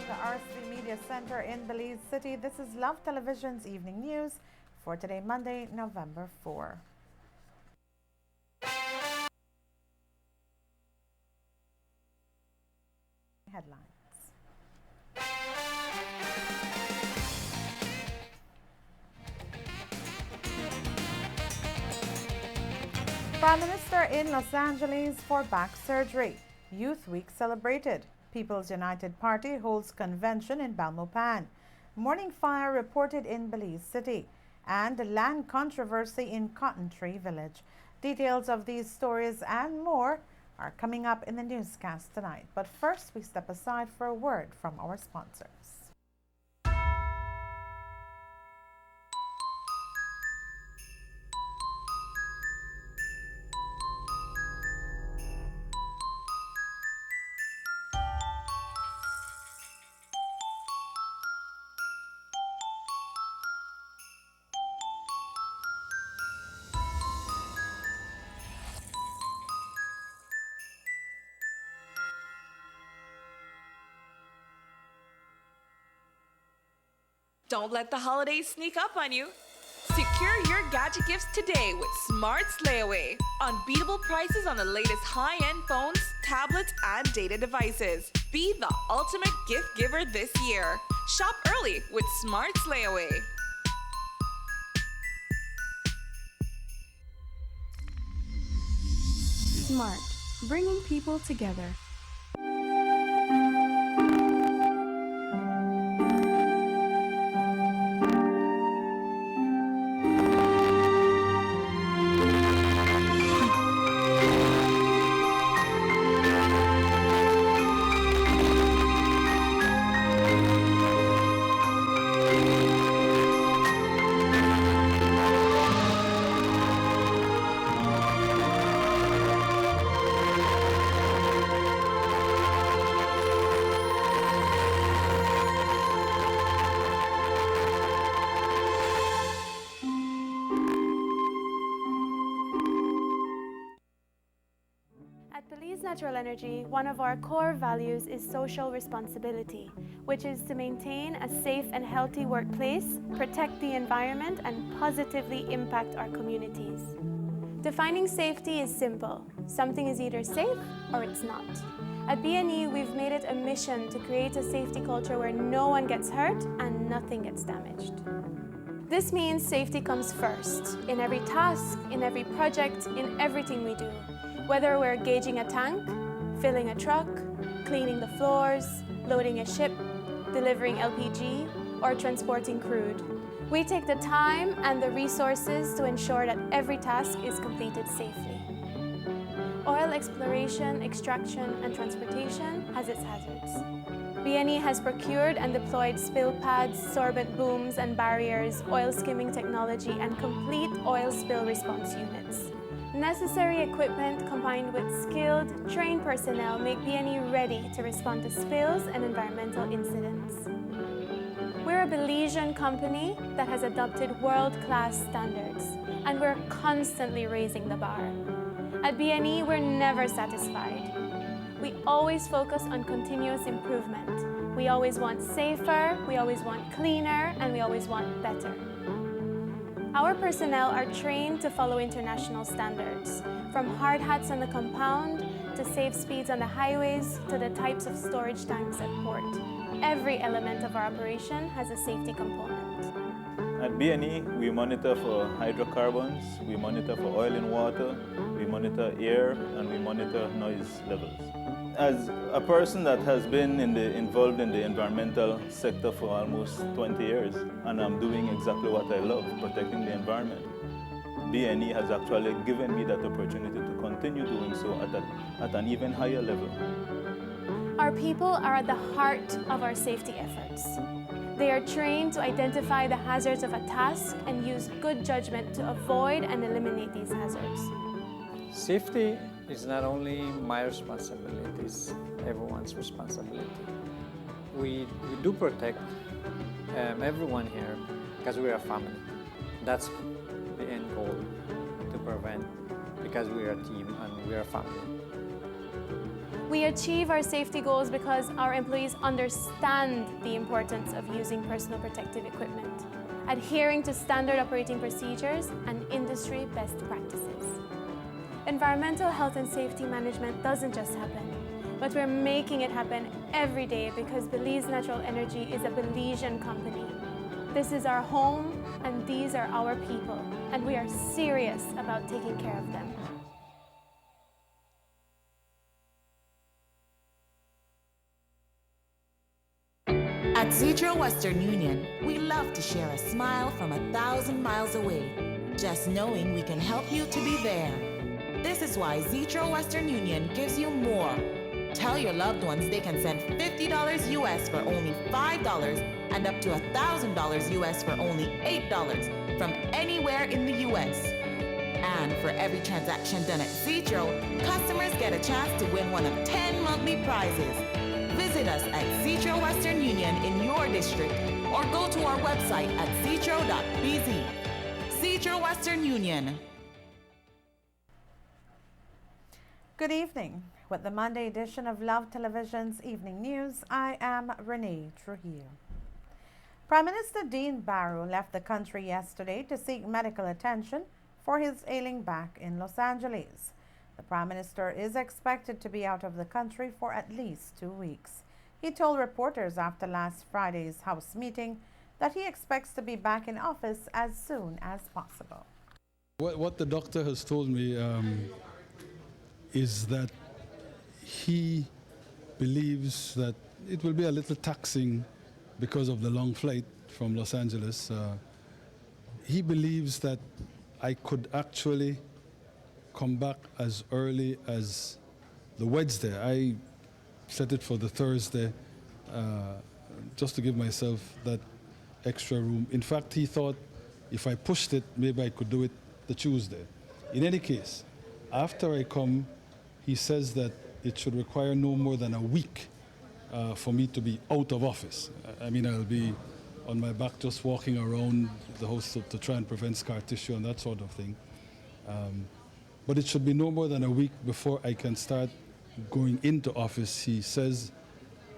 the RSV Media Center in Belize City. This is Love Television's Evening News for today, Monday, November 4. Headlines. Prime Minister in Los Angeles for back surgery. Youth Week celebrated. People's United Party holds convention in Belmopan. Morning fire reported in Belize City. And land controversy in Cotton Tree Village. Details of these stories and more are coming up in the newscast tonight. But first, we step aside for a word from our sponsors. Don't let the holidays sneak up on you. Secure your gadget gifts today with Smart's Layaway. Unbeatable prices on the latest high-end phones, tablets, and data devices. Be the ultimate gift giver this year. Shop early with Smart's Layaway. Smart, bringing people together. At Belize Natural Energy, one of our core values is social responsibility, which is to maintain a safe and healthy workplace, protect the environment, and positively impact our communities. Defining safety is simple. Something is either safe or it's not. At BNE, we've made it a mission to create a safety culture where no one gets hurt and nothing gets damaged. This means safety comes first, in every task, in every project, in everything we do. Whether we're gauging a tank, filling a truck, cleaning the floors, loading a ship, delivering LPG, or transporting crude. We take the time and the resources to ensure that every task is completed safely. Oil exploration, extraction, and transportation has its hazards. BNE has procured and deployed spill pads, sorbent booms and barriers, oil skimming technology, and complete oil spill response units. Necessary equipment combined with skilled, trained personnel make BNE ready to respond to spills and environmental incidents. We're a Belizean company that has adopted world-class standards, and we're constantly raising the bar. At BNE, we're never satisfied. We always focus on continuous improvement. We always want safer, we always want cleaner, and we always want better. Our personnel are trained to follow international standards, from hard hats on the compound, to safe speeds on the highways, to the types of storage tanks at port. Every element of our operation has a safety component. At BNE, we monitor for hydrocarbons, we monitor for oil and water, we monitor air, and we monitor noise levels. As a person that has been involved in the environmental sector for almost 20 years, and I'm doing exactly what I love, protecting the environment, BNE has actually given me that opportunity to continue doing so at an even higher level. Our people are at the heart of our safety efforts. They are trained to identify the hazards of a task and use good judgment to avoid and eliminate these hazards. Safety is not only my responsibility, it's everyone's responsibility. We do protect everyone here because we are a family. That's the end goal, to prevent, because we are a team and we are a family. We achieve our safety goals because our employees understand the importance of using personal protective equipment, adhering to standard operating procedures and industry best practices. Environmental health and safety management doesn't just happen, but we're making it happen every day because Belize Natural Energy is a Belizean company. This is our home and these are our people, and we are serious about taking care of them. At Zetro Western Union, we love to share a smile from 1,000 miles away, just knowing we can help you to be there. This is why Zetro Western Union gives you more. Tell your loved ones they can send $50 US for only $5 and up to $1,000 US for only $8 from anywhere in the US. And for every transaction done at Zetro, customers get a chance to win one of 10 monthly prizes. Visit us at Zetro Western Union in your district or go to our website at zetro.bz. Zetro Western Union. Good evening. With the Monday edition of Love Television's Evening News, I am Renee Trujillo. Prime Minister Dean Barrow left the country yesterday to seek medical attention for his ailing back in Los Angeles. The Prime Minister is expected to be out of the country for at least 2 weeks. He told reporters after last Friday's House meeting that he expects to be back in office as soon as possible. What the doctor has told me is that he believes that it will be a little taxing because of the long flight from Los Angeles. He believes that I could actually come back as early as the Wednesday. I set it for the Thursday just to give myself that extra room. In fact, he thought if I pushed it, maybe I could do it the Tuesday. In any case, after I come, he says that it should require no more than a week for me to be out of office. I mean, I'll be on my back just walking around the house to try and prevent scar tissue and that sort of thing. But it should be no more than a week before I can start going into office. He says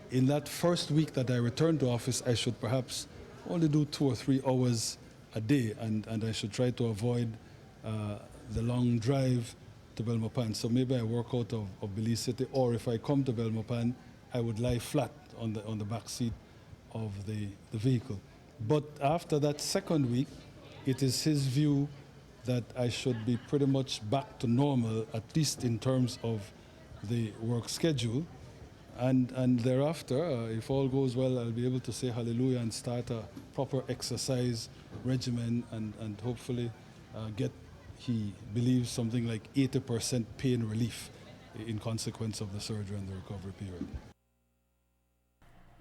in that first week that I return to office, I should perhaps only do 2 or 3 hours a day, and I should try to avoid the long drive to Belmopan. So maybe I work out of Belize City, or if I come to Belmopan, I would lie flat on the back seat of the vehicle. But after that second week, it is his view that I should be pretty much back to normal, at least in terms of the work schedule. And thereafter, if all goes well, I'll be able to say hallelujah and start a proper exercise regimen and hopefully get, he believes, something like 80% pain relief in consequence of the surgery and the recovery period.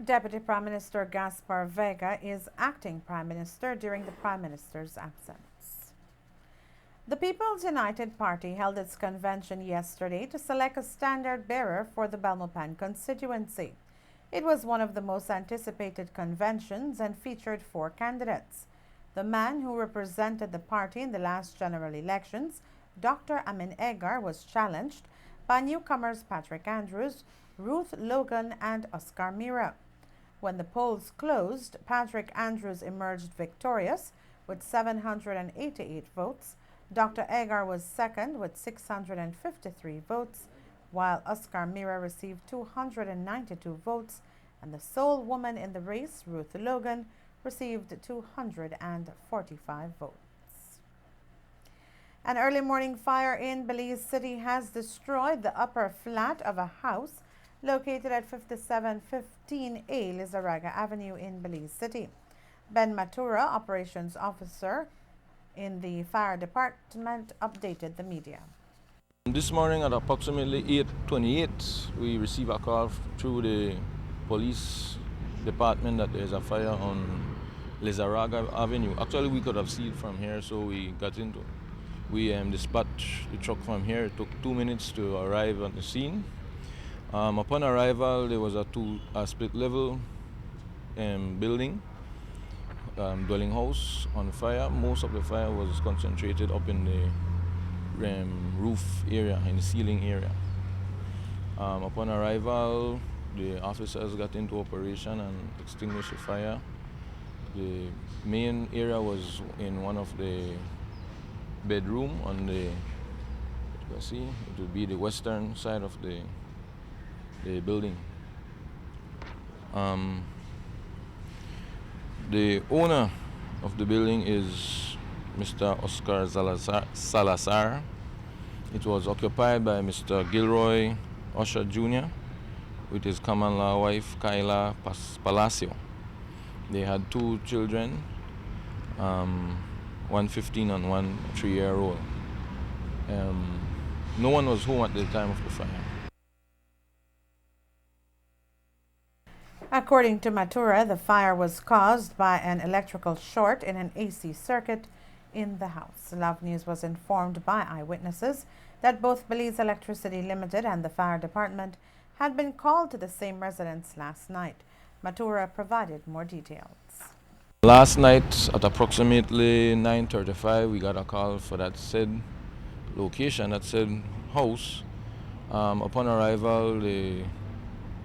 Deputy Prime Minister Gaspar Vega is acting Prime Minister during the Prime Minister's absence. The People's United Party held its convention yesterday to select a standard bearer for the Belmopan constituency. It was one of the most anticipated conventions and featured 4 candidates. The man who represented the party in the last general elections, Dr. Amin Egar, was challenged by newcomers Patrick Andrews, Ruth Logan, and Oscar Mira. When the polls closed, Patrick Andrews emerged victorious with 788 votes. Dr. Egar was second with 653 votes, while Oscar Mira received 292 votes, and the sole woman in the race, Ruth Logan, received 245 votes. An early morning fire in Belize City has destroyed the upper flat of a house located at 5715A Lizarraga Avenue in Belize City. Ben Matura, operations officer in the fire department, updated the media. This morning at approximately 8:28, we received a call through the police department that there's a fire on Lizarraga Avenue. Actually, we could have seen it from here, so we got into it. We dispatched the truck from here. It took 2 minutes to arrive at the scene. Upon arrival, there was a split level building, dwelling house on fire. Most of the fire was concentrated up in the roof area, in the ceiling area. Upon arrival, the officers got into operation and extinguished the fire. The main area was in one of the bedroom on the, you can see, it would be the western side of the building. The owner of the building is Mr. Oscar Salazar. It was occupied by Mr. Gilroy Usher Jr. with his common law wife, Kyla Palacio. They had 2 children, one 15 and one 3-year-old. No one was home at the time of the fire. According to Matura, the fire was caused by an electrical short in an AC circuit in the house. Love News was informed by eyewitnesses that both Belize Electricity Limited and the fire department had been called to the same residence last night. Matura provided more details. Last night at approximately 9:35, we got a call for that said location, that said house. Upon arrival, the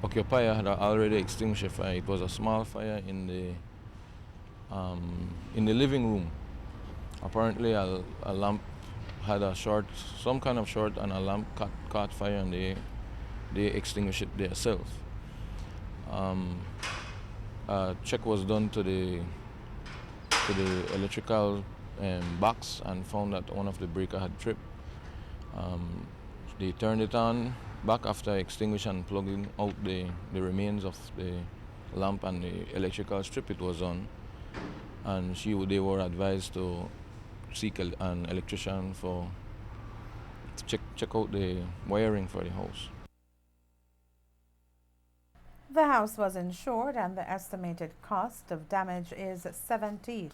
occupier had already extinguished a fire. It was a small fire in the living room. Apparently, a lamp had a short, some kind of short, and a lamp caught fire, and they extinguished it themselves. A check was done to the electrical box and found that one of the breaker had tripped. They turned it on back after extinguishing and plugging out the remains of the lamp and the electrical strip it was on, and they were advised to seek an electrician to check out the wiring for the house. The house was insured and the estimated cost of damage is $70,000.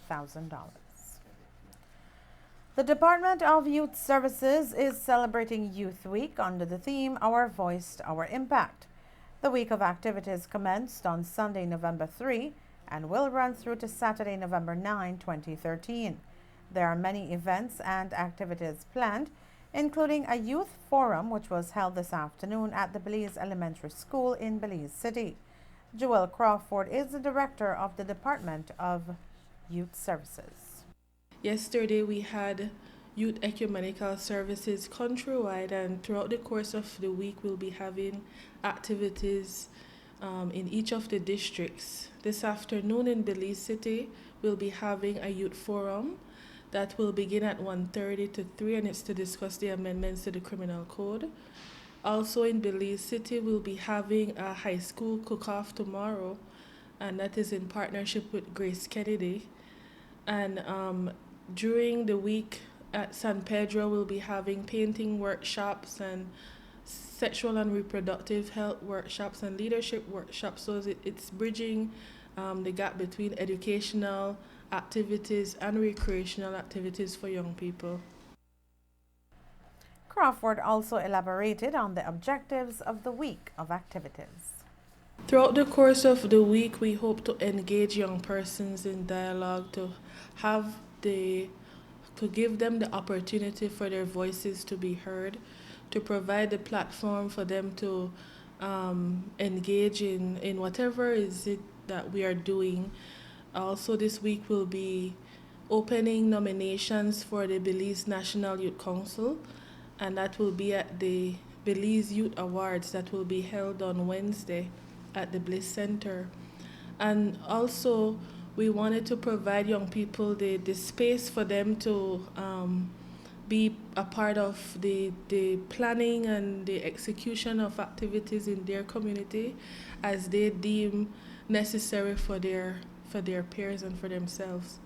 The Department of Youth Services is celebrating Youth Week under the theme Our Voice, Our Impact. The week of activities commenced on Sunday, November 3 and will run through to Saturday, November 9, 2013. There are many events and activities planned, including a youth forum which was held this afternoon at the Belize Elementary School in Belize City. Joel Crawford is the director of the Department of Youth Services. Yesterday we had Youth Ecumenical Services countrywide, and throughout the course of the week we'll be having activities in each of the districts. This afternoon in Belize City we'll be having a youth forum that will begin at 1:30 to 3, and it's to discuss the amendments to the criminal code. Also in Belize City, we'll be having a high school cook-off tomorrow, and that is in partnership with Grace Kennedy. And during the week at San Pedro, we'll be having painting workshops and sexual and reproductive health workshops and leadership workshops. So it's bridging the gap between educational activities and recreational activities for young people. Crawford also elaborated on the objectives of the week of activities. Throughout the course of the week, we hope to engage young persons in dialogue, to give them the opportunity for their voices to be heard, to provide the platform for them to engage in whatever is it that we are doing. Also this week we'll be opening nominations for the Belize National Youth Council, and that will be at the Belize Youth Awards that will be held on Wednesday at the Bliss Center. And also we wanted to provide young people the space for them to be a part of the planning and the execution of activities in their community as they deem necessary for their peers and for themselves.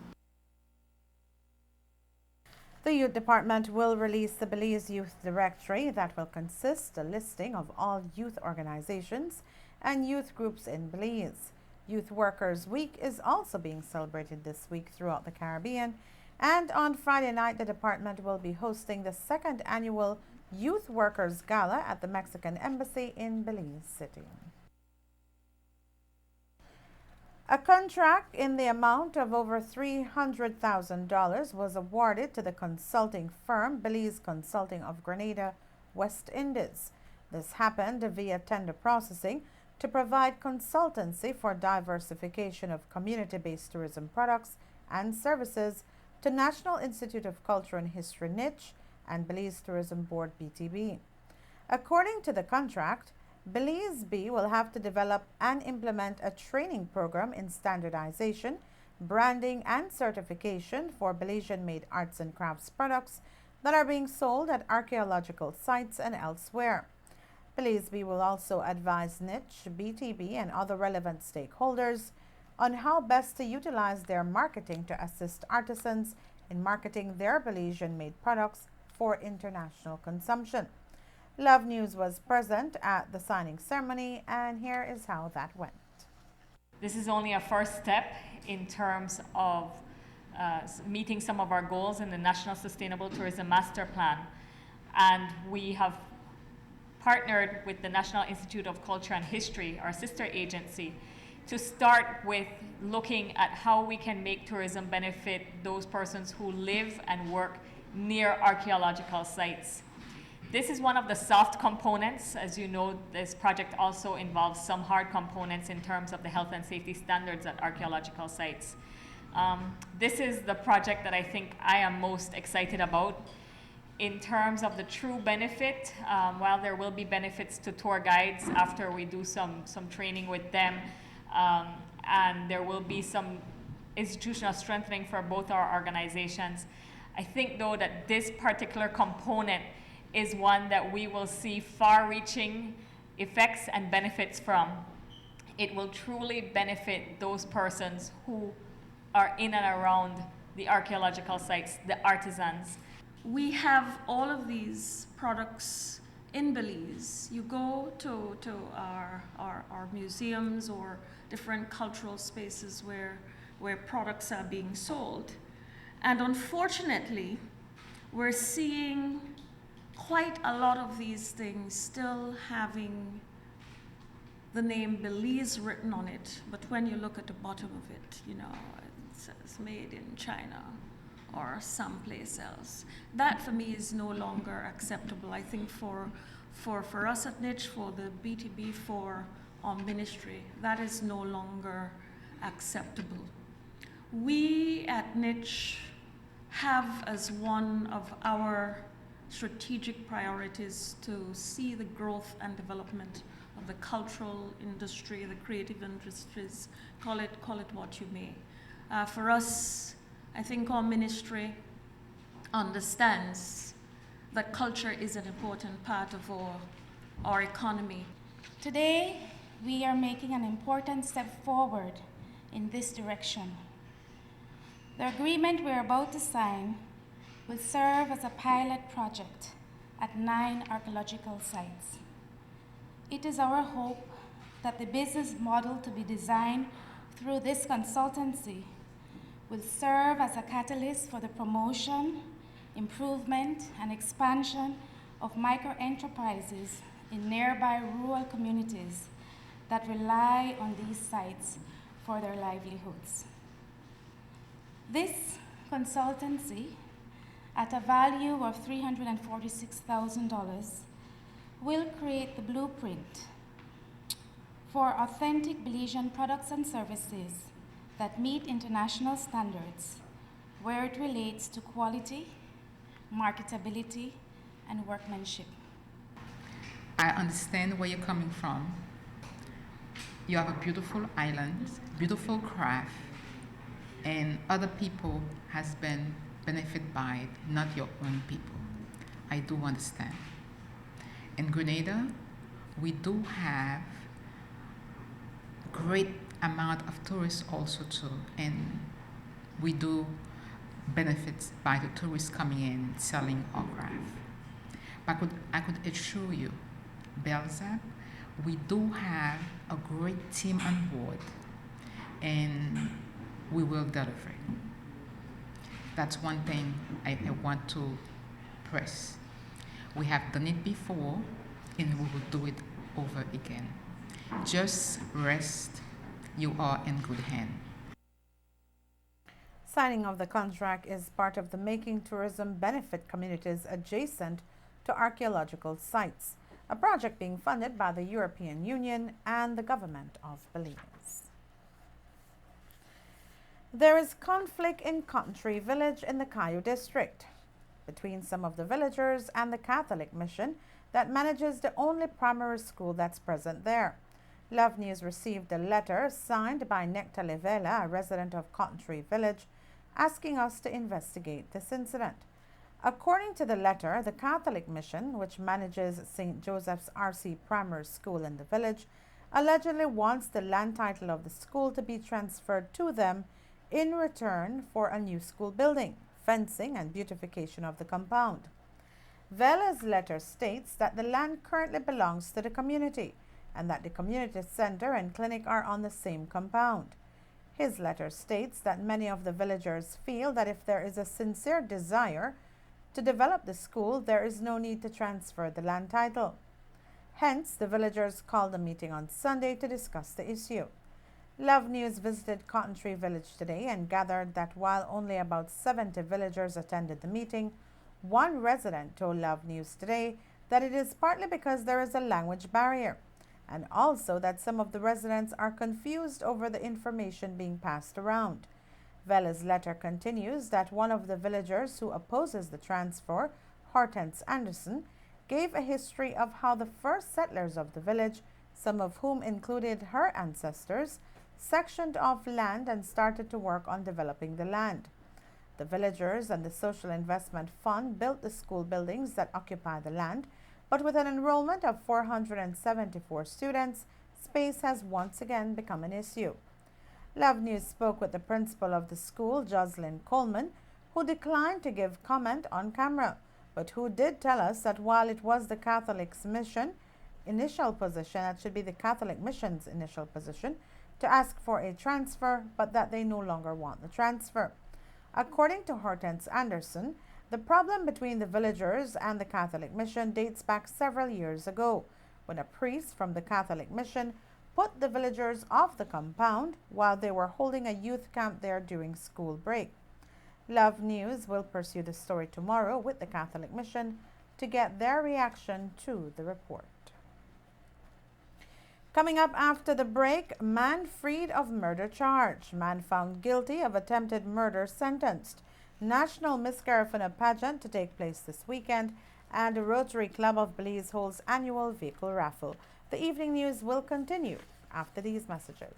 The Youth Department will release the Belize Youth Directory that will consist a listing of all youth organizations and youth groups in Belize. Youth Workers Week is also being celebrated this week throughout the Caribbean, and on Friday night the department will be hosting the 2nd annual Youth Workers Gala at the Mexican Embassy in Belize City. A contract in the amount of over $300,000 was awarded to the consulting firm Belize Consulting of Grenada, West Indies. This happened via tender processing to provide consultancy for diversification of community-based tourism products and services to National Institute of Culture and History NICH and Belize Tourism Board BTB. According to the contract, Belize B will have to develop and implement a training program in standardization, branding, and certification for Belizean-made arts and crafts products that are being sold at archaeological sites and elsewhere. Belize B will also advise NICH, BTB, and other relevant stakeholders on how best to utilize their marketing to assist artisans in marketing their Belizean-made products for international consumption. Love News was present at the signing ceremony, and here is how that went. This is only a first step in terms of meeting some of our goals in the National Sustainable Tourism Master Plan. And we have partnered with the National Institute of Culture and History, our sister agency, to start with looking at how we can make tourism benefit those persons who live and work near archaeological sites. This is one of the soft components. As you know, this project also involves some hard components in terms of the health and safety standards at archaeological sites. This is the project that I think I am most excited about. In terms of the true benefit, while there will be benefits to tour guides after we do some training with them, and there will be some institutional strengthening for both our organizations, I think though that this particular component is one that we will see far-reaching effects and benefits from. It will truly benefit those persons who are in and around the archaeological sites, the artisans. We have all of these products in Belize. You go to our museums or different cultural spaces where products are being sold. And unfortunately, we're seeing quite a lot of these things still having the name Belize written on it, but when you look at the bottom of it, you know, it says made in China or someplace else. That for me is no longer acceptable. I think for us at NICH, for the BTB, for our ministry, that is no longer acceptable. We at NICH have as one of our strategic priorities to see the growth and development of the cultural industry, the creative industries, call it what you may. For us, I think our ministry understands that culture is an important part of our economy. Today, we are making an important step forward in this direction. The agreement we're about to sign will serve as a pilot project at 9 archaeological sites. It is our hope that the business model to be designed through this consultancy will serve as a catalyst for the promotion, improvement, and expansion of micro-enterprises in nearby rural communities that rely on these sites for their livelihoods. This consultancy, at a value of $346,000, will create the blueprint for authentic Belizean products and services that meet international standards, where it relates to quality, marketability, and workmanship. I understand where you're coming from. You have a beautiful island, beautiful craft, and other people has been benefit by it, not your own people. I do understand. In Grenada, we do have great amount of tourists also too, and we do benefit by the tourists coming in selling our craft. But I could assure you, Belzap, we do have a great team on board, and we will deliver. That's one thing I want to press. We have done it before, and we will do it over again. Just rest. You are in good hands. Signing of the contract is part of the Making Tourism Benefit Communities adjacent to archaeological sites, a project being funded by the European Union and the government of Belize. There is conflict in Cotton Tree Village in the Cayo district between some of the villagers and the Catholic mission that manages the only primary school that's present there. Love News received a letter signed by Nectar Levela, a resident of Cotton Tree Village, asking us to investigate this incident. According to the letter, the Catholic mission, which manages St. Joseph's RC Primary School in the village, allegedly wants the land title of the school to be transferred to them in return for a new school building, fencing, and beautification of the compound. Vela's letter states that the land currently belongs to the community and that the community center and clinic are on the same compound. His letter states that many of the villagers feel that if there is a sincere desire to develop the school, there is no need to transfer the land title. Hence, the villagers called a meeting on Sunday to discuss the issue. Love News visited Cotton Tree Village today and gathered that while only about 70 villagers attended the meeting, one resident told Love News today that it is partly because there is a language barrier, and also that some of the residents are confused over the information being passed around. Vela's letter continues that one of the villagers who opposes the transfer, Hortense Anderson, gave a history of how the first settlers of the village, some of whom included her ancestors, sectioned off land and started to work on developing the land. The villagers and the Social Investment Fund built the school buildings that occupy the land, but with an enrollment of 474 students, space has once again become an issue. Love News spoke with the principal of the school, Jocelyn Coleman, who declined to give comment on camera, but who did tell us that while it was the Catholic's mission initial position, that should be the Catholic mission's initial position, to ask for a transfer, but that they no longer want the transfer. According to Hortense Anderson, the problem between the villagers and the Catholic mission dates back several years ago, when a priest from the Catholic mission put the villagers off the compound while they were holding a youth camp there during school break. Love News will pursue the story tomorrow with the Catholic mission to get their reaction to the report. Coming up after the break, man freed of murder charge. Man found guilty of attempted murder sentenced. National Miss Garifuna pageant to take place this weekend, and the Rotary Club of Belize holds annual vehicle raffle. The evening news will continue after these messages.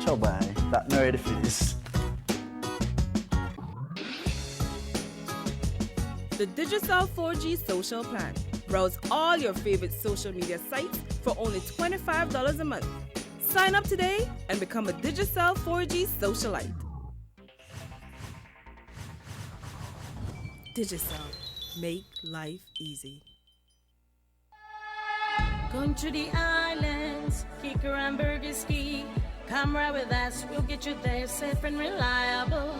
Ciao bye, that not ready for this. The Digicel 4G Social Plan. Browse all your favorite social media sites for only $25 a month. Sign up today and become a Digicel 4G socialite. Digicel. Make life easy. Going to the islands, Kicker and Burger Ski. Come ride with us, we'll get you there safe and reliable.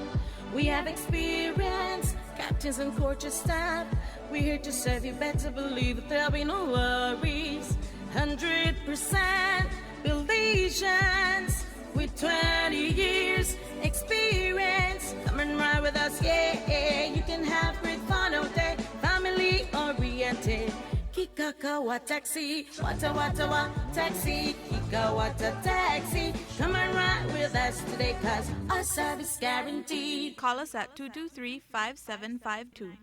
We have experience, captains and coaches staff. We're here to serve you, better believe that there'll be no worries. 100% Belizeans with 20 years experience. Come and ride with us, yeah. You can have great fun out there, family oriented. Kikawa taxi, wata taxi, Kikawa taxi. Come and ride with us today, cause our service guaranteed. Call us at 223-5752.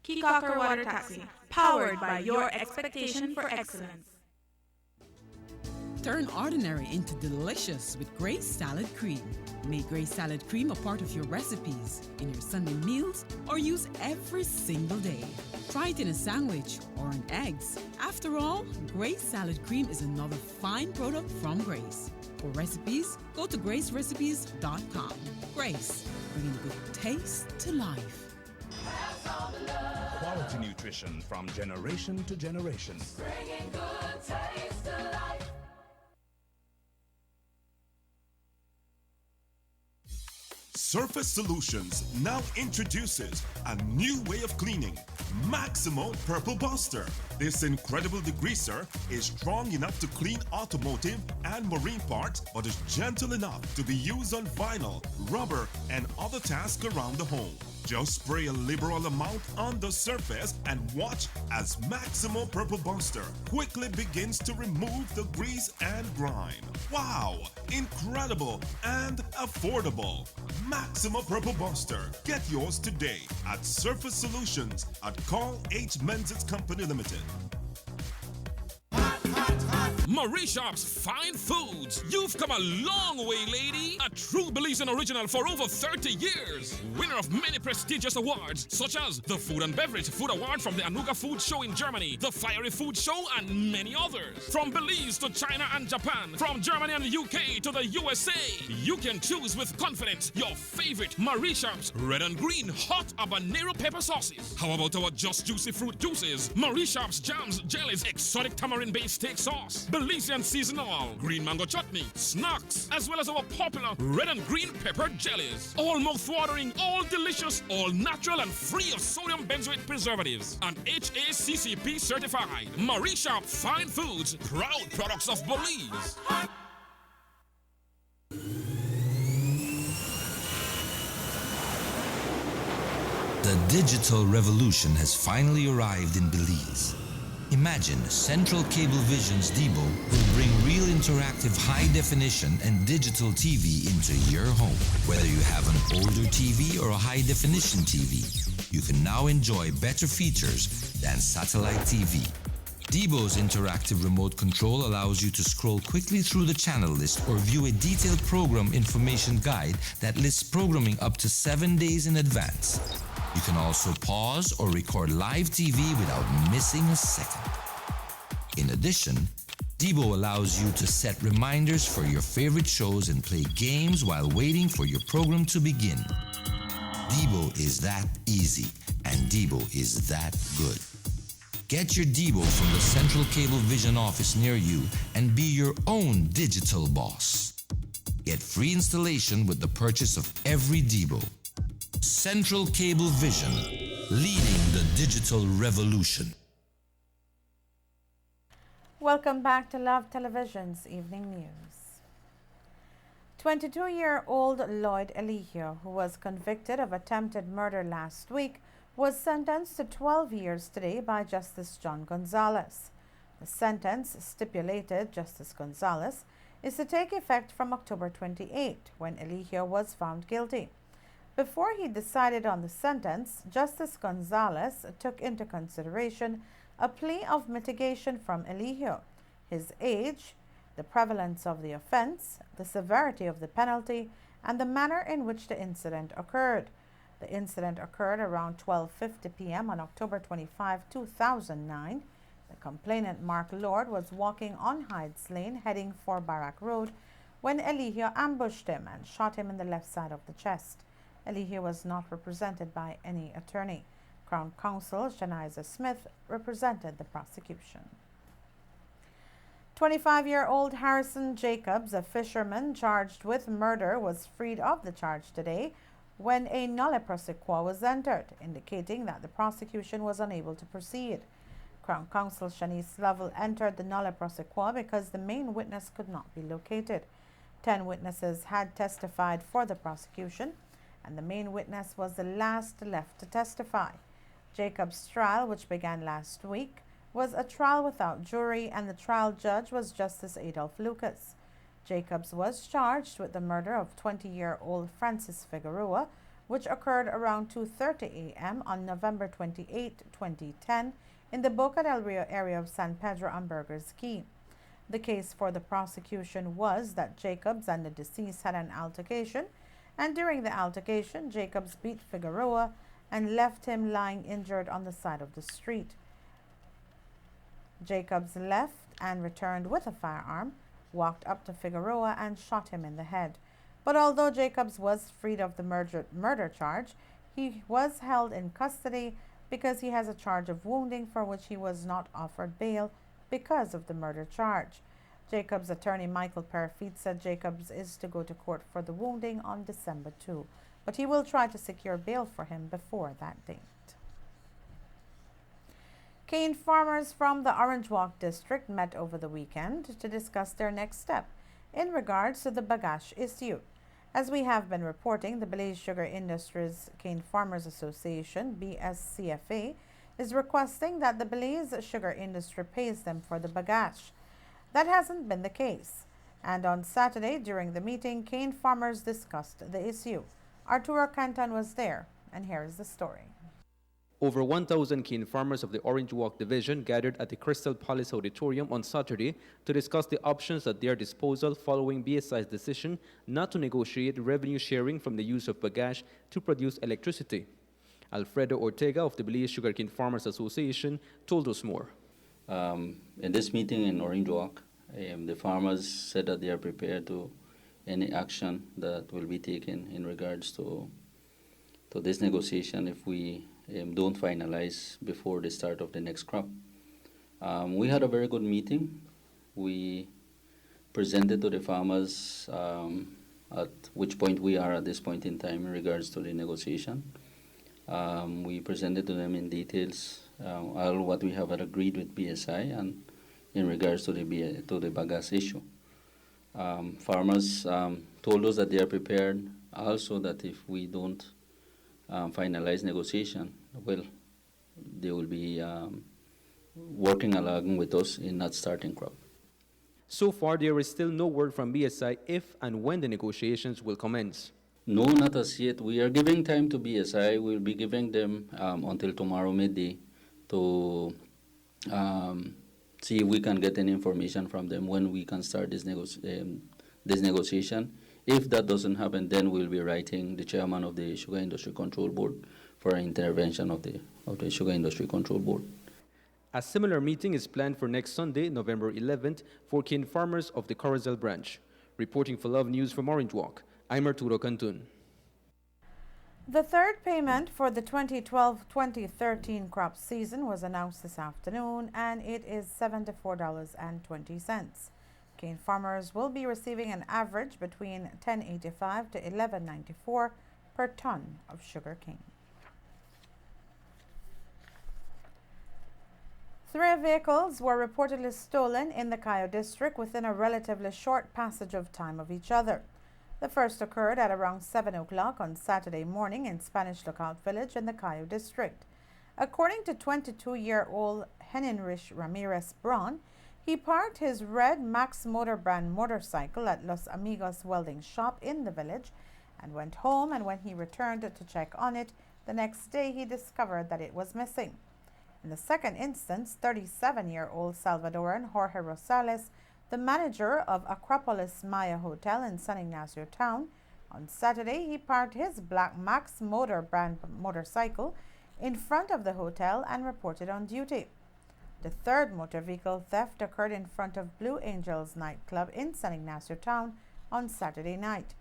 Kikawa Water Taxi, powered by your expectation for excellence. Turn ordinary into delicious with Grace Salad Cream. Make Grace Salad Cream a part of your recipes, in your Sunday meals, or use every single day. Try it in a sandwich or on eggs. After all, Grace Salad Cream is another fine product from Grace. For recipes, go to gracerecipes.com. Grace, bringing good taste to life. Quality nutrition from generation to generation. Bringing good taste to life. Surface Solutions now introduces a new way of cleaning, Maximo Purple Buster. This incredible degreaser is strong enough to clean automotive and marine parts, but is gentle enough to be used on vinyl, rubber, and other tasks around the home. Just spray a liberal amount on the surface and watch as Maximo Purple Buster quickly begins to remove the grease and grime. Wow! Incredible and affordable. Maximo Purple Buster. Get yours today at Surface Solutions at Carl H. Menzies Company Limited. Marie Sharp's Fine Foods. You've come a long way, lady. A true Belizean original for over 30 years. Winner of many prestigious awards, such as the Food and Beverage Food Award from the Anuga Food Show in Germany, the Fiery Food Show, and many others. From Belize to China and Japan, from Germany and the UK to the USA, you can choose with confidence your favorite Marie Sharp's red and green hot habanero pepper sauces. How about our Just Juicy fruit juices, Marie Sharp's jams, jellies, exotic tamarind-based steak sauce, Belizean seasonal, green mango chutney, snacks, as well as our popular red and green pepper jellies. All mouth-watering, all delicious, all natural and free of sodium benzoate preservatives. And HACCP certified. Marie Sharp Fine Foods, proud products of Belize. The digital revolution has finally arrived in Belize. Imagine Central Cablevision's Debo will bring real interactive high-definition and digital TV into your home. Whether you have an older TV or a high-definition TV, you can now enjoy better features than satellite TV. Debo's interactive remote control allows you to scroll quickly through the channel list or view a detailed program information guide that lists programming up to 7 days in advance. You can also pause or record live TV without missing a second. In addition, Debo allows you to set reminders for your favorite shows and play games while waiting for your program to begin. Debo is that easy, and Debo is that good. Get your Debo from the Central Cablevision office near you and be your own digital boss. Get free installation with the purchase of every Debo. Central Cablevision, leading the digital revolution. Welcome back to Love Television's Evening News. 22-year-old Lloyd Eligio, who was convicted of attempted murder last week, was sentenced to 12 years today by Justice John Gonzalez. The sentence, stipulated Justice Gonzalez, is to take effect from October 28, when Eligio was found guilty. Before he decided on the sentence, Justice Gonzalez took into consideration a plea of mitigation from Eligio, his age, the prevalence of the offense, the severity of the penalty, and the manner in which the incident occurred. The incident occurred around 12:50 p.m. on October 25, 2009. The complainant, Mark Lord, was walking on Hydes Lane heading for Barak Road when Eligio ambushed him and shot him in the left side of the chest. Eligio was not represented by any attorney. Crown Counsel Shaniza Smith represented the prosecution. 25-year-old Harrison Jacobs, a fisherman charged with murder, was freed of the charge today when a nolle prosequi was entered, indicating that the prosecution was unable to proceed. Crown Counsel Shanice Lovell entered the nolle prosequi because the main witness could not be located. 10 witnesses had testified for the prosecution, and the main witness was the last left to testify. Jacob's trial, which began last week, was a trial without jury, and the trial judge was Justice Adolph Lucas. Jacobs was charged with the murder of 20-year-old Francis Figueroa, which occurred around 2:30 a.m. on November 28, 2010, in the Boca del Rio area of San Pedro and Burgers Key. The case for the prosecution was that Jacobs and the deceased had an altercation, and during the altercation, Jacobs beat Figueroa and left him lying injured on the side of the street. Jacobs left and returned with a firearm, walked up to Figueroa and shot him in the head. But although Jacobs was freed of the murder charge, he was held in custody because he has a charge of wounding for which he was not offered bail because of the murder charge. Jacobs' attorney Michael Parafit said Jacobs is to go to court for the wounding on December 2. but he will try to secure bail for him before that date. Cane farmers from the Orange Walk district met over the weekend to discuss their next step in regards to the bagasse issue. As we have been reporting, the Belize Sugar Industries Cane Farmers Association, BSCFA, is requesting that the Belize sugar industry pays them for the bagasse. That hasn't been the case. And on Saturday, during the meeting, cane farmers discussed the issue. Arturo Canton was there, and here is the story. Over 1,000 cane farmers of the Orange Walk Division gathered at the Crystal Palace Auditorium on Saturday to discuss the options at their disposal following BSI's decision not to negotiate revenue sharing from the use of bagasse to produce electricity. Alfredo Ortega of the Belize Sugarcane Farmers Association told us more. In this meeting in Orange Walk, the farmers said that they are prepared to any action that will be taken in regards to this negotiation if we don't finalize before the start of the next crop. We had a very good meeting. We presented to the farmers at which point we are at this point in time in regards to the negotiation. We presented to them in details all what we have agreed with BSI and in regards to the bagasse issue. Farmers told us that they are prepared also that if we don't finalize negotiation, well, they will be working along with us in not starting crop. So far, there is still no word from BSI if and when the negotiations will commence. No, not as yet. We are giving time to BSI. We'll be giving them until tomorrow midday to see if we can get any information from them when we can start this negotiation. If that doesn't happen, then we'll be writing the chairman of the Sugar Industry Control Board for an intervention of the Sugar Industry Control Board. A similar meeting is planned for next Sunday, November 11th, for cane farmers of the Corozal branch. Reporting for Love News from Orange Walk, I'm Arturo Cantun. The third payment for the 2012-2013 crop season was announced this afternoon, and it is $74.20. Cane farmers will be receiving an average between $10.85 to $11.94 per ton of sugar cane. 3 vehicles were reportedly stolen in the Cayo district within a relatively short passage of time of each other. The first occurred at around 7 o'clock on Saturday morning in Spanish Lookout Village in the Cayo district. According to 22-year-old Henrich Ramirez Braun, he parked his red Max Motor brand motorcycle at Los Amigos welding shop in the village and went home, and when he returned to check on it the next day, he discovered that it was missing. In the second instance, 37-year-old Salvadoran Jorge Rosales, the manager of Acropolis Maya Hotel in San Ignacio Town, on Saturday he parked his black Max Motor brand motorcycle in front of the hotel and reported on duty. The third motor vehicle theft occurred in front of Blue Angels nightclub in San Ignacio Town on Saturday night.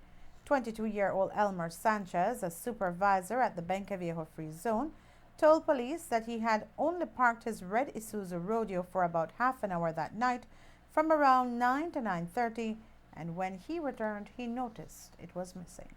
22-year-old Elmer Sanchez, a supervisor at the Benque Viejo Free Zone, told police that he had only parked his red Isuzu Rodeo for about half an hour that night from around 9 to 9:30, and when he returned, he noticed it was missing.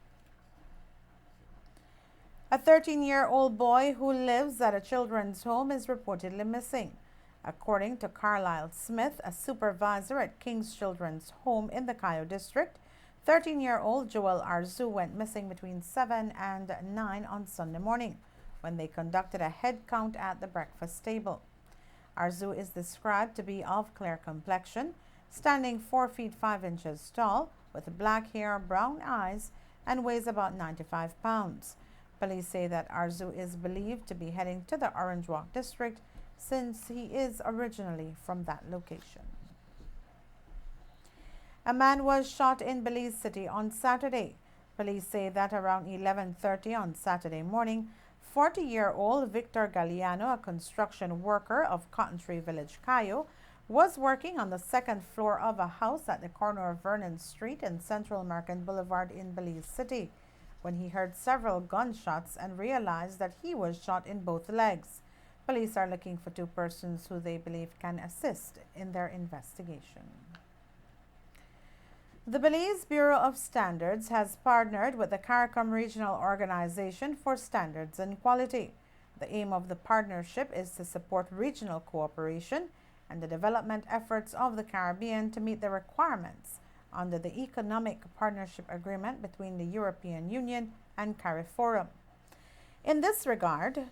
A 13-year-old boy who lives at a children's home is reportedly missing. According to Carlisle Smith, a supervisor at King's Children's Home in the Cayo district, 13-year-old Joel Arzu went missing between 7 and 9 on Sunday morning when they conducted a head count at the breakfast table. Arzu is described to be of clear complexion, standing 4 feet 5 inches tall, with black hair, brown eyes, and weighs about 95 pounds. Police say that Arzu is believed to be heading to the Orange Walk district since he is originally from that location. A man was shot in Belize City on Saturday. Police say that around 11:30 on Saturday morning, 40-year-old Victor Galliano, a construction worker of Cotton Tree Village, Cayo, was working on the second floor of a house at the corner of Vernon Street and Central American Boulevard in Belize City when he heard several gunshots and realized that he was shot in both legs. Police are looking for 2 persons who they believe can assist in their investigation. The Belize Bureau of Standards has partnered with the CARICOM Regional Organization for Standards and Quality. The aim of the partnership is to support regional cooperation and the development efforts of the Caribbean to meet the requirements under the Economic Partnership Agreement between the European Union and CARIFORUM. In this regard,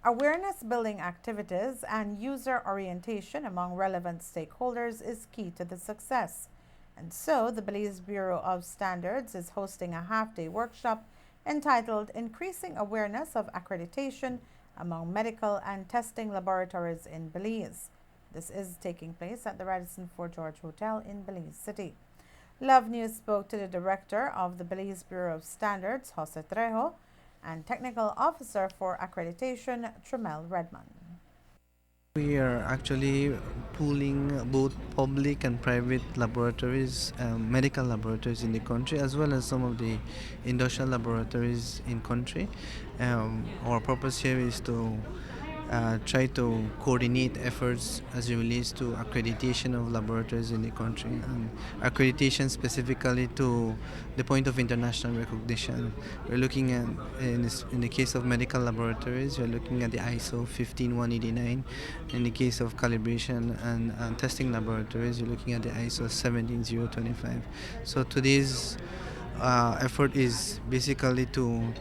awareness-building activities and user orientation among relevant stakeholders is key to the success. And so, the Belize Bureau of Standards is hosting a half-day workshop entitled Increasing Awareness of Accreditation Among Medical and Testing Laboratories in Belize. This is taking place at the Radisson Fort George Hotel in Belize City. Love News spoke to the director of the Belize Bureau of Standards, Jose Trejo, and technical officer for accreditation, Tremel Redmond. We are actually pooling both public and private laboratories, medical laboratories in the country, as well as some of the industrial laboratories in country. Our purpose here is to try to coordinate efforts as it relates to accreditation of laboratories in the country, and accreditation specifically to the point of international recognition. We're looking at, in the case of medical laboratories, we're looking at the ISO 15189. In the case of calibration and testing laboratories, we're looking at the ISO 17025. So today's effort is basically to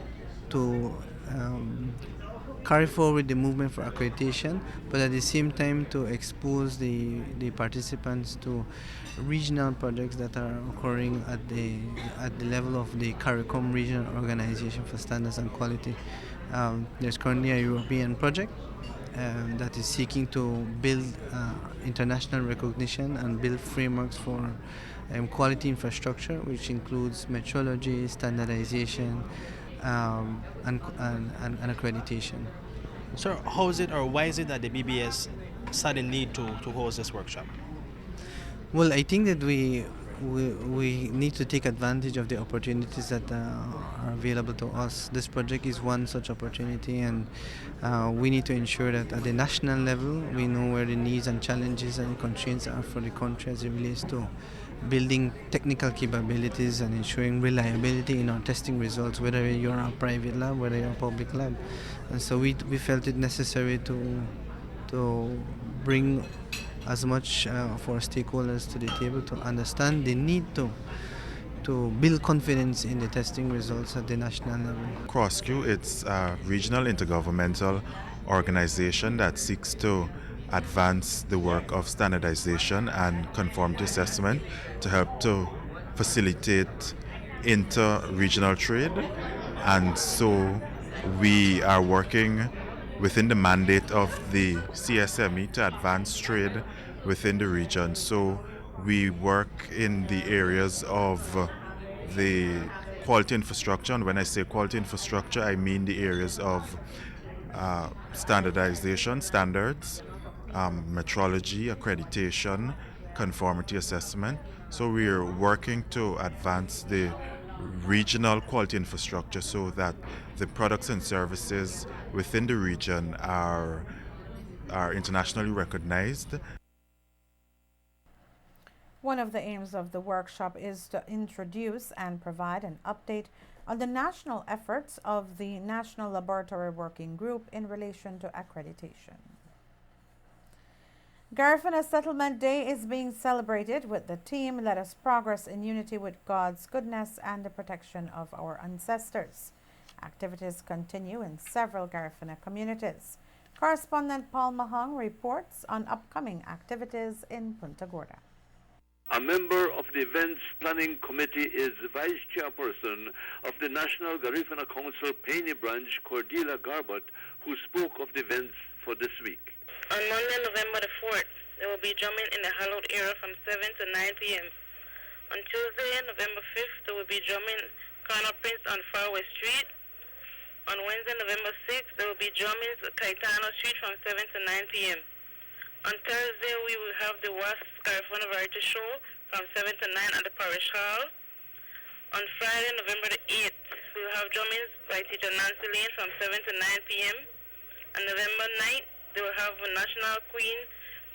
carry forward the movement for accreditation, but at the same time to expose the participants to regional projects that are occurring at the level of the CARICOM Regional Organization for Standards and Quality. There's currently a European project that is seeking to build international recognition and build frameworks for quality infrastructure, which includes metrology, standardization, and accreditation. So how is it, or why is it that the BBS saw the need to host this workshop? Well, I think that we need to take advantage of the opportunities that are available to us. This project is one such opportunity, and we need to ensure that at the national level we know where the needs and challenges and constraints are for the country as it relates to building technical capabilities and ensuring reliability in our testing results, whether you're a private lab, whether you're a public lab. And so we felt it necessary to bring as much of our stakeholders to the table to understand the need to build confidence in the testing results at the national level. CrossQ, it's a regional intergovernmental organization that seeks to advance the work of standardization and conformity assessment to help to facilitate inter-regional trade. And so we are working within the mandate of the CSME to advance trade within the region. So we work in the areas of the quality infrastructure, and when I say quality infrastructure, I mean the areas of standardization, standards, metrology, accreditation, conformity assessment. So we are working to advance the regional quality infrastructure so that the products and services within the region are internationally recognized. One of the aims of the workshop is to introduce and provide an update on the national efforts of the National Laboratory Working Group in relation to accreditation. Garifuna Settlement Day is being celebrated with the theme Let Us Progress in Unity with God's Goodness and the Protection of Our Ancestors. Activities continue in several Garifuna communities. Correspondent Paul Mahong reports on upcoming activities in Punta Gorda. A member of the Events Planning Committee is Vice Chairperson of the National Garifuna Council Peine Branch, Cordelia Garbutt, who spoke of the events for this week. On Monday, November the 4th, there will be drumming in the hallowed area from 7 to 9 p.m. On Tuesday, November 5th, there will be drumming Corner Prince on Faraway Street. On Wednesday, November 6th, there will be drumming Caetano Street from 7 to 9 p.m. On Thursday, we will have the WASP Garifuna Variety Show from 7 to 9 at the Parish Hall. On Friday, November the 8th, we will have drumming by teacher Nancy Lane from 7 to 9 p.m. On November 9th, they will have a National Queen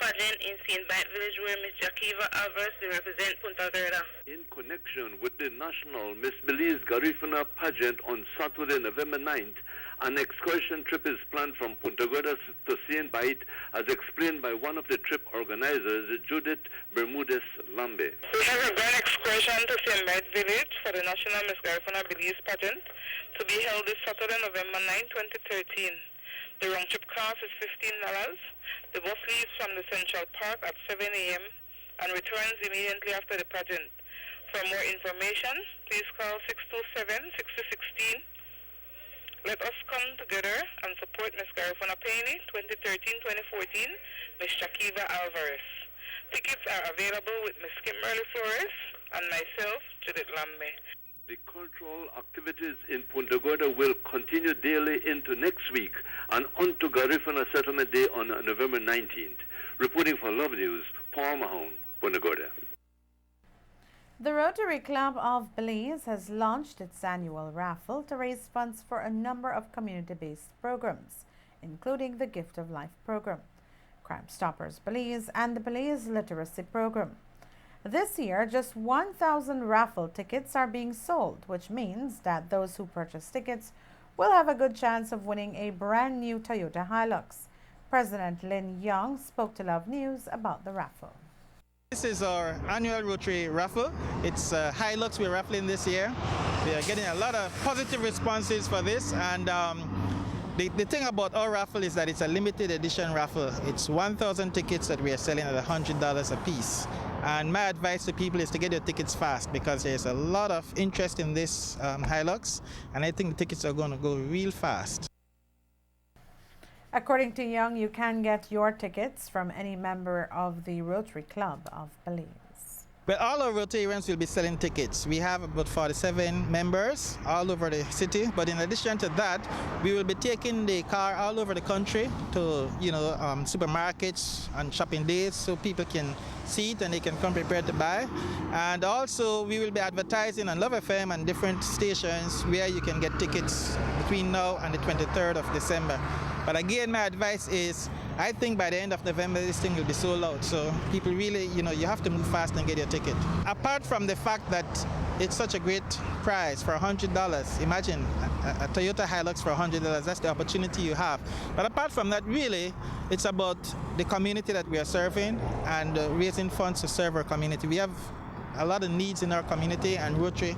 pageant in St. Bite Village where Miss Jakiva Alvarez will represent Punta Gorda. In connection with the National Miss Belize Garifuna pageant on Saturday, November 9th, an excursion trip is planned from Punta Gorda to St. Bite, as explained by one of the trip organizers, Judith Bermudez Lambe. We have a grand excursion to St. Bite Village for the National Miss Garifuna Belize pageant to be held this Saturday, November 9, 2013. The round trip cost is $15. The bus leaves from the Central Park at 7 a.m. and returns immediately after the pageant. For more information, please call 627-6016. Let us come together and support Miss Garifuna Paine 2013-2014, Miss Jakiva Alvarez. Tickets are available with Miss Kimberly Flores and myself, Judith Lambe. The cultural activities in Punta Gorda will continue daily into next week and on to Garifuna Settlement Day on November 19th. Reporting for Love News, Paul Mahone, Punta Gorda. The Rotary Club of Belize has launched its annual raffle to raise funds for a number of community-based programs, including the Gift of Life program, Crime Stoppers Belize, and the Belize Literacy program. This year, just 1,000 raffle tickets are being sold, which means that those who purchase tickets will have a good chance of winning a brand new Toyota Hilux. President Lin Young spoke to Love News about the raffle. This is our annual Rotary raffle. It's Hilux we're raffling this year. We are getting a lot of positive responses for this, and the thing about our raffle is that it's a limited edition raffle. It's 1,000 tickets that we are selling at $100 a piece. And my advice to people is to get your tickets fast, because there's a lot of interest in this Hilux, and I think the tickets are going to go real fast. According to Young, you can get your tickets from any member of the Rotary Club of Belize. Well, all our Rotarians will be selling tickets. We have about 47 members all over the city, but in addition to that, we will be taking the car all over the country to, supermarkets and shopping days, so people can see it and they can come prepared to buy. And also, we will be advertising on Love FM and different stations where you can get tickets between now and the 23rd of December. But again, my advice is, I think by the end of November, this thing will be sold out. So people really, you have to move fast and get your ticket. Apart from the fact that it's such a great price for $100, imagine a Toyota Hilux for $100, that's the opportunity you have. But apart from that, really, it's about the community that we are serving and raising funds to serve our community. We have a lot of needs in our community, and Rotary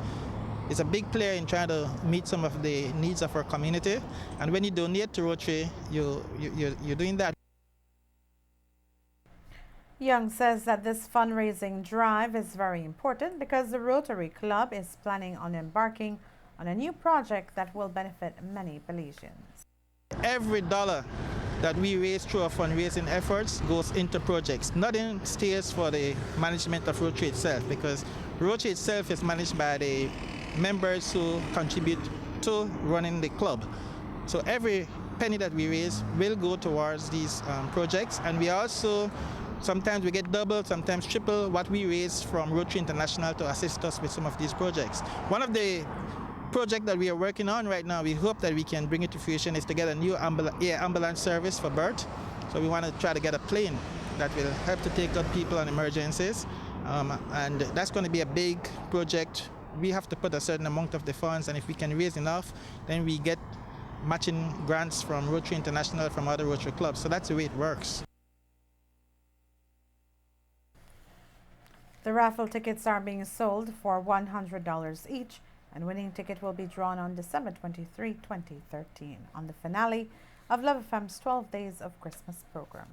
is a big player in trying to meet some of the needs of our community. And when you donate to Rotary, you're doing that. Young says that this fundraising drive is very important because the Rotary Club is planning on embarking on a new project that will benefit many Belizeans. Every dollar that we raise through our fundraising efforts goes into projects. Nothing stays for the management of Rotary itself, because Rotary itself is managed by the members who contribute to running the club. So every penny that we raise will go towards these projects, and we also, sometimes we get double, sometimes triple what we raise from Rotary International to assist us with some of these projects. One of the projects that we are working on right now, we hope that we can bring it to fruition, is to get a new air ambulance service for birth. So we want to try to get a plane that will help to take out people on emergencies, and that's going to be a big project. We have to put a certain amount of the funds, and if we can raise enough, then we get matching grants from Rotary International, from other Rotary clubs. So that's the way it works. The raffle tickets are being sold for $100 each, and winning ticket will be drawn on December 23, 2013, on the finale of Love FM's 12 Days of Christmas program.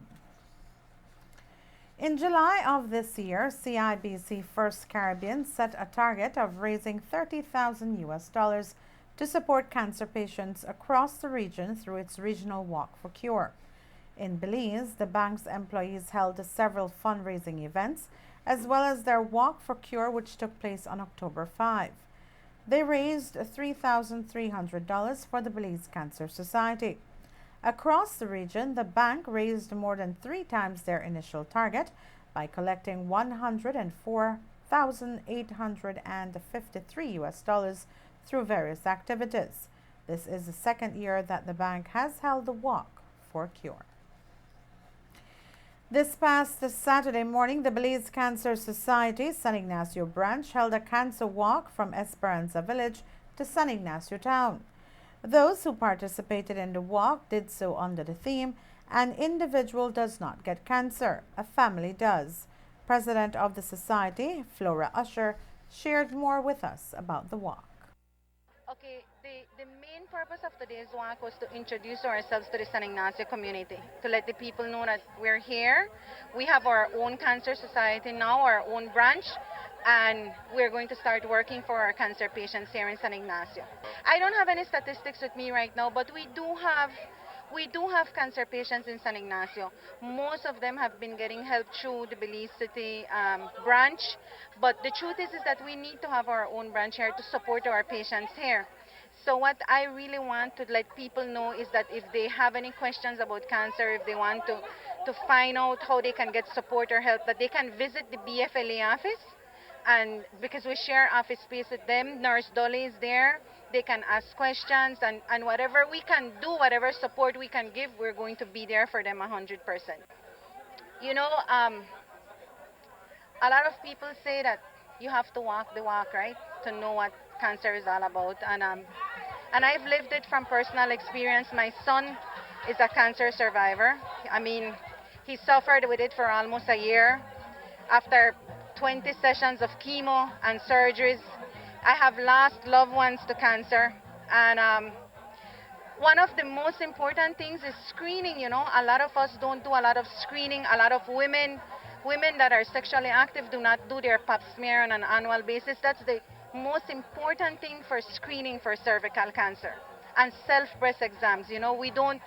In July of this year, CIBC First Caribbean set a target of raising $30,000 to support cancer patients across the region through its regional Walk for Cure. In Belize, the bank's employees held several fundraising events, as well as their Walk for Cure, which took place on October 5. They raised $3,300 for the Belize Cancer Society. Across the region, the bank raised more than 3 times their initial target by collecting $104,853 through various activities. This is the second year that the bank has held the Walk for Cure. This past Saturday morning, the Belize Cancer Society San Ignacio branch held a cancer walk from Esperanza Village to San Ignacio town. Those who participated in the walk did so under the theme, "An individual does not get cancer, a family does." President of the society, Flora Usher, shared more with us about the walk. Okay, the main purpose of today's walk was to introduce ourselves to the San Ignacio community, to let the people know that we're here. We have our own cancer society now, our own branch, and we're going to start working for our cancer patients here in San Ignacio. I don't have any statistics with me right now, but we do have cancer patients in San Ignacio. Most of them have been getting help through the Belize City branch, but the truth is that we need to have our own branch here to support our patients here. So what I really want to let people know is that if they have any questions about cancer, if they want to find out how they can get support or help, that they can visit the BFLA office, and because we share office space with them, Nurse Dolly is there. They can ask questions, and whatever we can do, whatever support we can give, we're going to be there for them 100%. You know, a lot of people say that you have to walk the walk, right, to know what cancer is all about. And I've lived it from personal experience. My son is a cancer survivor. I mean, he suffered with it for almost a year. After 20 sessions of chemo and surgeries, I have lost loved ones to cancer, and one of the most important things is screening. You know, a lot of us don't do a lot of screening. A lot of women that are sexually active do not do their pap smear on an annual basis. That's the most important thing for screening for cervical cancer. And self-breast exams. You know, we don't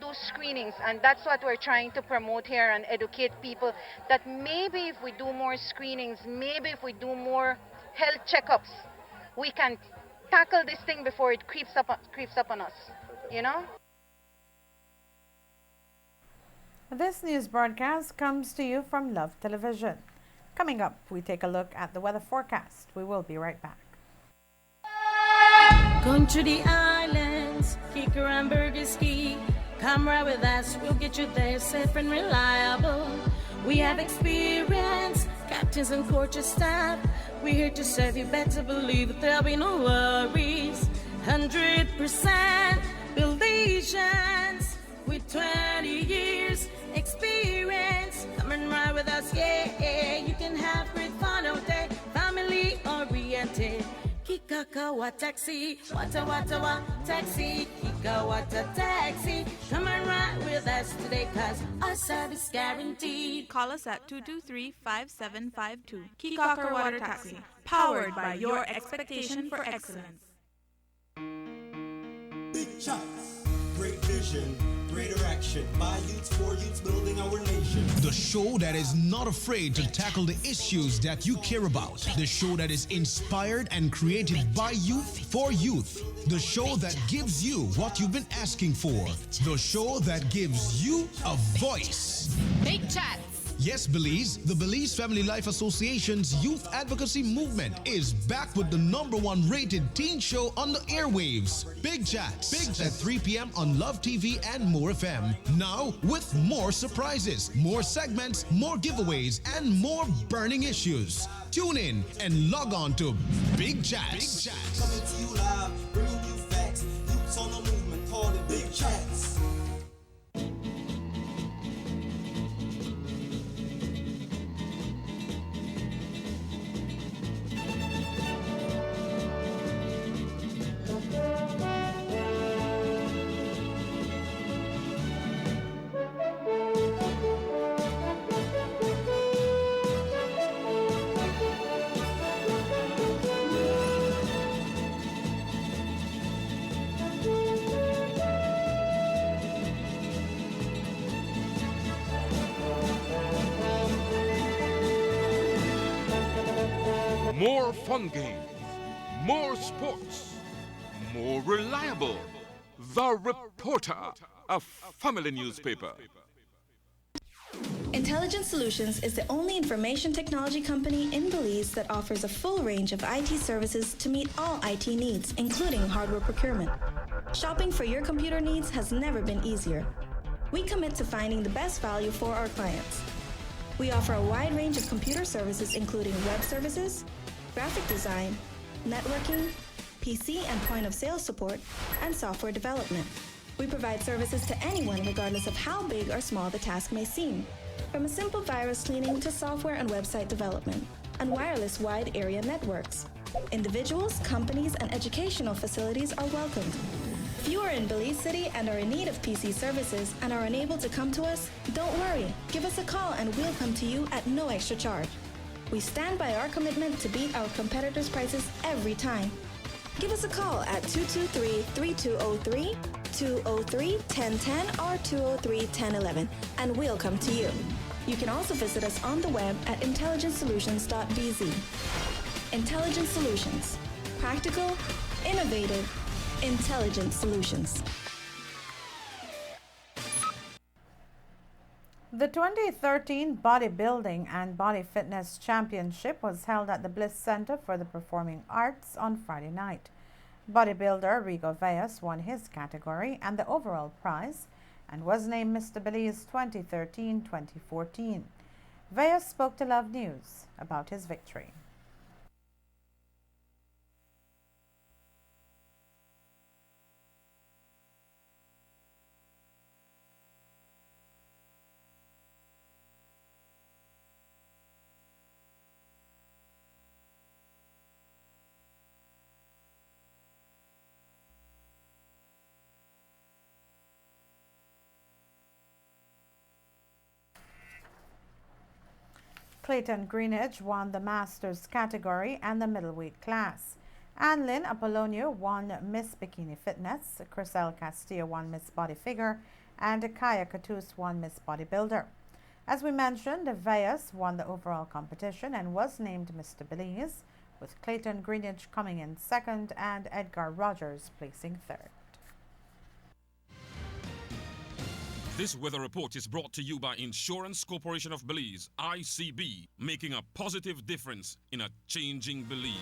do screenings, and that's what we're trying to promote here and educate people that maybe if we do more screenings, maybe if we do more health checkups, we can tackle this thing before it creeps up on us, you know? This news broadcast comes to you from Love Television. Coming up, we take a look at the weather forecast. We will be right back. Going to the islands, Kicker and Burgeski. Come ride with us, we'll get you there safe and reliable. We have experience, captains and coaches staff. We're here to serve you, better believe that there'll be no worries. 100% Belizeans with 20 years experience. Come and ride with us, yeah. You can have great fun all day, family oriented. Kikakawa taxi, wata taxi, Kikawata taxi. Come and ride with us today, cause our service guaranteed. Call us at 223-5752. Kikaker Water Taxi, powered by your expectation for excellence. Big shots, great vision, greater action. By youths, for youths, building our nation. The show that is not afraid to tackle the issues that you care about. The show that is inspired and created by youth for youth. The show that gives you what you've been asking for. The show that gives you a voice. Big Chats. Yes, Belize, the Belize Family Life Association's youth advocacy movement is back with the #1 rated teen show on the airwaves, Big Chats, at 3 p.m. on Love TV and More FM. Now with more surprises, more segments, more giveaways, and more burning issues. Tune in and log on to Big Chats. Coming to you live, bringing you facts. Youths on the movement, call it Big Chats. More fun games, more sports, more reliable. The Reporter, a family newspaper. Intelligent Solutions is the only information technology company in Belize that offers a full range of IT services to meet all IT needs, including hardware procurement. Shopping for your computer needs has never been easier. We commit to finding the best value for our clients. We offer a wide range of computer services including web services, graphic design, networking, PC and point of sale support, and software development. We provide services to anyone regardless of how big or small the task may seem, from a simple virus cleaning to software and website development, and wireless wide area networks. Individuals, companies, and educational facilities are welcomed. If you are in Belize City and are in need of PC services and are unable to come to us, don't worry. Give us a call and we'll come to you at no extra charge. We stand by our commitment to beat our competitors' prices every time. Give us a call at 223-3203, 203-1010, or 203-1011, and we'll come to you. You can also visit us on the web at intelligentsolutions.bz. Intelligent Solutions. Practical, innovative, intelligent solutions. The 2013 Bodybuilding and Body Fitness Championship was held at the Bliss Center for the Performing Arts on Friday night. Bodybuilder Rigo Valles won his category and the overall prize and was named Mr. Belize 2013-2014. Valles spoke to Love News about his victory. Clayton Greenidge won the Masters category and the middleweight class. Annlyn Apollonio won Miss Bikini Fitness, Crisel Castillo won Miss Body Figure, and Kaya Catus won Miss Bodybuilder. As we mentioned, Valles won the overall competition and was named Mr. Belize, with Clayton Greenidge coming in second and Edgar Rogers placing third. This weather report is brought to you by Insurance Corporation of Belize, ICB, making a positive difference in a changing Belize.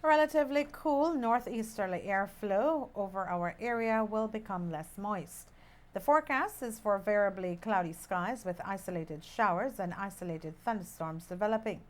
Relatively cool northeasterly airflow over our area will become less moist. The forecast is for variably cloudy skies with isolated showers and isolated thunderstorms developing.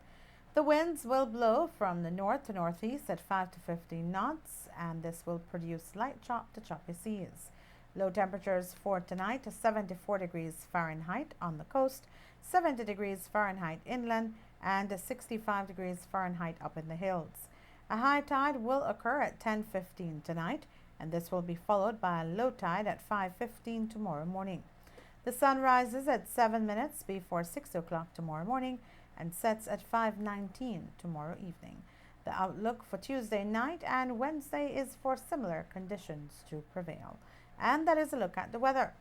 The winds will blow from the north to northeast at 5 to 15 knots, and this will produce light chop to choppy seas. Low temperatures for tonight: 74 degrees Fahrenheit on the coast, 70 degrees Fahrenheit inland, and 65 degrees Fahrenheit up in the hills. A high tide will occur at 10:15 tonight, and this will be followed by a low tide at 5:15 tomorrow morning. The sun rises at 7 minutes before 6 o'clock tomorrow morning and sets at 5:19 tomorrow evening. The outlook for Tuesday night and Wednesday is for similar conditions to prevail. And that is a look at the weather,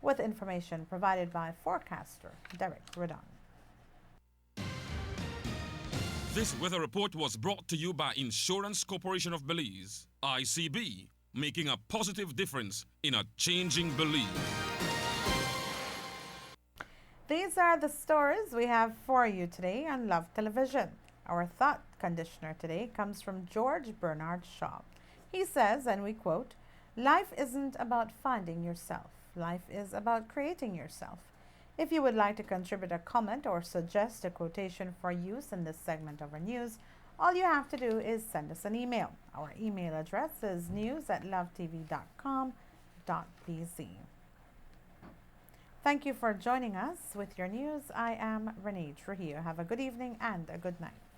with information provided by forecaster Derek Redon. This weather report was brought to you by Insurance Corporation of Belize, ICB, making a positive difference in a changing Belize. These are the stories we have for you today on Love Television. Our thought conditioner today comes from George Bernard Shaw. He says, and we quote, "Life isn't about finding yourself. Life is about creating yourself." If you would like to contribute a comment or suggest a quotation for use in this segment of our news, all you have to do is send us an email. Our email address is news@lovetv.com.bz. Thank you for joining us with your news. I am Renee Trujillo. Have a good evening and a good night.